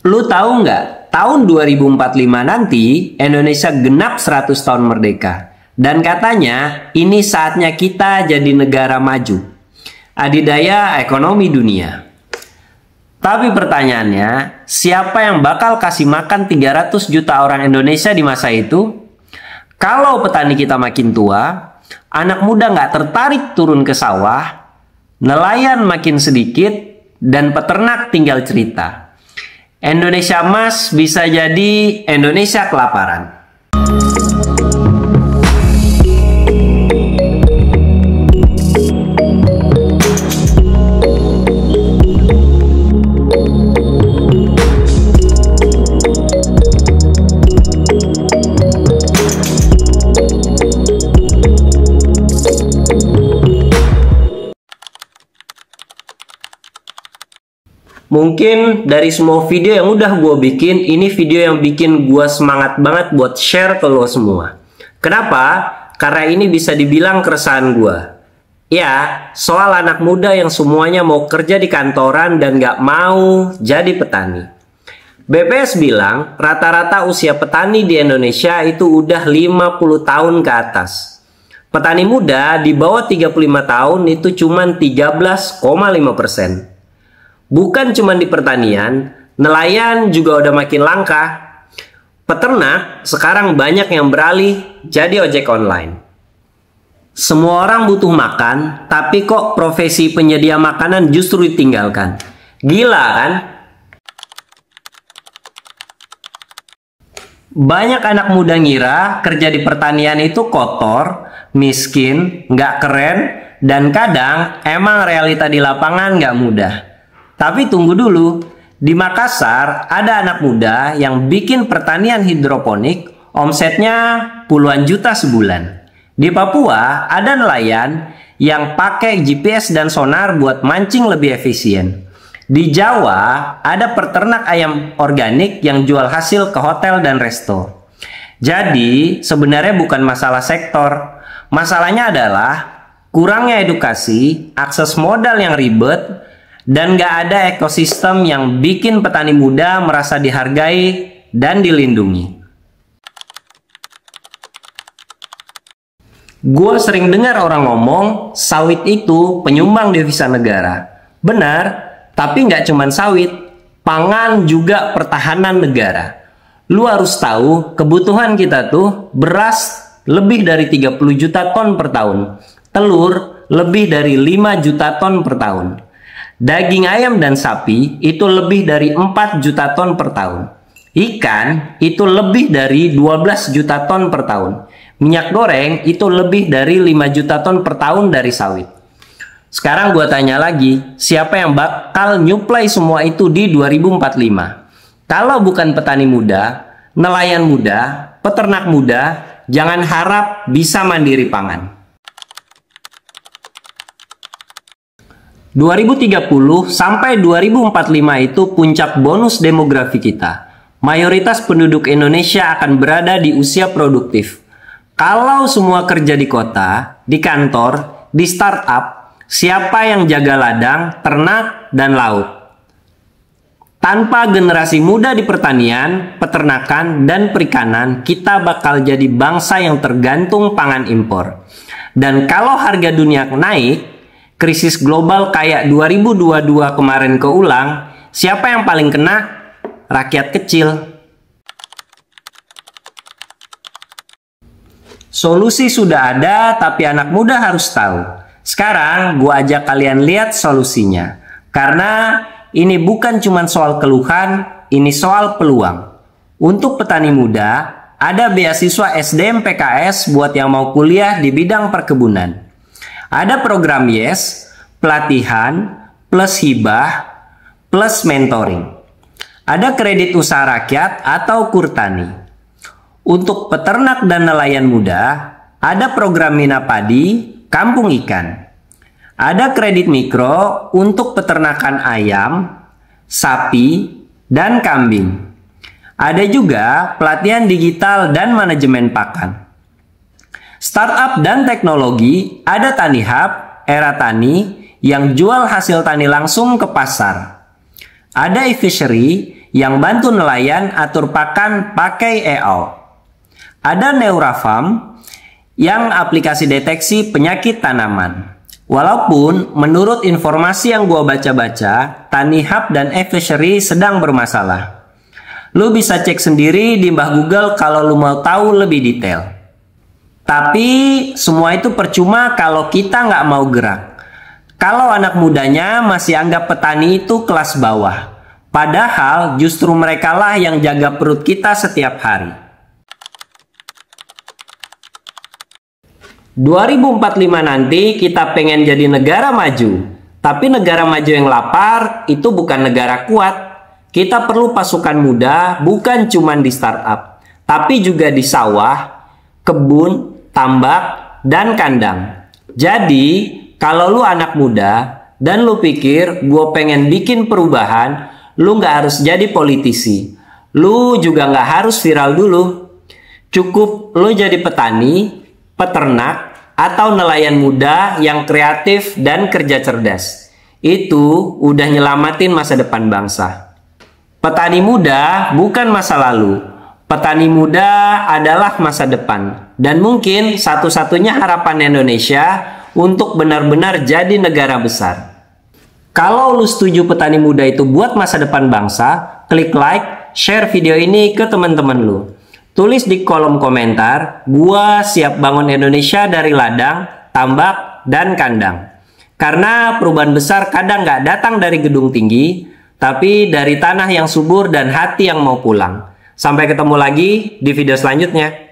Lu tahu nggak, tahun 2045 nanti Indonesia genap 100 tahun merdeka. Dan katanya ini saatnya kita jadi negara maju. Adidaya ekonomi dunia. Tapi pertanyaannya, siapa yang bakal kasih makan 300 juta orang Indonesia di masa itu? Kalau petani kita makin tua, anak muda nggak tertarik turun ke sawah, nelayan makin sedikit, dan peternak tinggal cerita. Indonesia emas bisa jadi Indonesia kelaparan. Mungkin dari semua video yang udah gue bikin, ini video yang bikin gue semangat banget buat share ke lo semua. Kenapa? Karena ini bisa dibilang keresahan gue. Ya, soal anak muda yang semuanya mau kerja di kantoran dan gak mau jadi petani. BPS bilang rata-rata usia petani di Indonesia itu udah 50 tahun ke atas. Petani muda di bawah 35 tahun itu cuma 13,5%. Bukan cuma di pertanian, nelayan juga udah makin langka. Peternak sekarang banyak yang beralih jadi ojek online. Semua orang butuh makan, tapi kok profesi penyedia makanan justru ditinggalkan. Gila kan? Banyak anak muda ngira kerja di pertanian itu kotor, miskin, nggak keren, dan kadang emang realita di lapangan nggak mudah. Tapi tunggu dulu, di Makassar ada anak muda yang bikin pertanian hidroponik, omsetnya puluhan juta sebulan. Di Papua ada nelayan yang pakai GPS dan sonar buat mancing lebih efisien. Di Jawa ada peternak ayam organik yang jual hasil ke hotel dan resto. Jadi sebenarnya bukan masalah sektor, masalahnya adalah kurangnya edukasi, akses modal yang ribet, dan gak ada ekosistem yang bikin petani muda merasa dihargai dan dilindungi. Gue sering dengar orang ngomong sawit itu penyumbang devisa negara. Benar, tapi gak cuman sawit, pangan juga pertahanan negara. Lu harus tahu kebutuhan kita tuh beras lebih dari 30 juta ton per tahun, telur lebih dari 5 juta ton per tahun. Daging ayam dan sapi itu lebih dari 4 juta ton per tahun. Ikan itu lebih dari 12 juta ton per tahun. Minyak goreng itu lebih dari 5 juta ton per tahun dari sawit. Sekarang gue tanya lagi, siapa yang bakal nyuplai semua itu di 2045? Kalau bukan petani muda, nelayan muda, peternak muda, jangan harap bisa mandiri pangan. 2030 sampai 2045 itu puncak bonus demografi kita. Mayoritas penduduk Indonesia akan berada di usia produktif. Kalau semua kerja di kota, di kantor, di startup, siapa yang jaga ladang, ternak, dan laut? Tanpa generasi muda di pertanian, peternakan, dan perikanan, kita bakal jadi bangsa yang tergantung pangan impor. Dan kalau harga dunia naik, krisis global kayak 2022 kemarin keulang, siapa yang paling kena? Rakyat kecil. Solusi sudah ada, tapi anak muda harus tahu. Sekarang gua ajak kalian lihat solusinya. Karena ini bukan cuma soal keluhan, ini soal peluang. Untuk petani muda, ada beasiswa SDM PKS buat yang mau kuliah di bidang perkebunan. Ada program YES, pelatihan, plus hibah, plus mentoring. Ada kredit usaha rakyat atau Kurtani. Untuk peternak dan nelayan muda, ada program Mina Padi, Kampung Ikan. Ada kredit mikro untuk peternakan ayam, sapi, dan kambing. Ada juga pelatihan digital dan manajemen pakan. Startup dan teknologi, ada Tani Hub, Era Tani, yang jual hasil tani langsung ke pasar. Ada e-fishery yang bantu nelayan atur pakan pakai AI. Ada Neurafarm yang aplikasi deteksi penyakit tanaman. Walaupun menurut informasi yang gua baca-baca, TaniHub dan eFishery sedang bermasalah. Lu bisa cek sendiri di Mbah Google kalau lu mau tahu lebih detail. Tapi semua itu percuma kalau kita nggak mau gerak. Kalau anak mudanya masih anggap petani itu kelas bawah. Padahal justru merekalah yang jaga perut kita setiap hari. 2045 nanti kita pengen jadi negara maju. Tapi negara maju yang lapar itu bukan negara kuat. Kita perlu pasukan muda bukan cuma di startup, tapi juga di sawah, kebun, tambak, dan kandang. Jadi, kalau lu anak muda dan lu pikir gue pengen bikin perubahan, lu nggak harus jadi politisi. Lu juga nggak harus viral dulu. Cukup lu jadi petani, peternak, atau nelayan muda yang kreatif dan kerja cerdas. Itu udah nyelamatin masa depan bangsa. Petani muda bukan masa lalu. Petani muda adalah masa depan. Dan mungkin satu-satunya harapan Indonesia untuk benar-benar jadi negara besar. Kalau lu setuju petani muda itu buat masa depan bangsa, klik like, share video ini ke teman-teman lu. Tulis di kolom komentar, gua siap bangun Indonesia dari ladang, tambak, dan kandang. Karena perubahan besar kadang nggak datang dari gedung tinggi, tapi dari tanah yang subur dan hati yang mau pulang. Sampai ketemu lagi di video selanjutnya.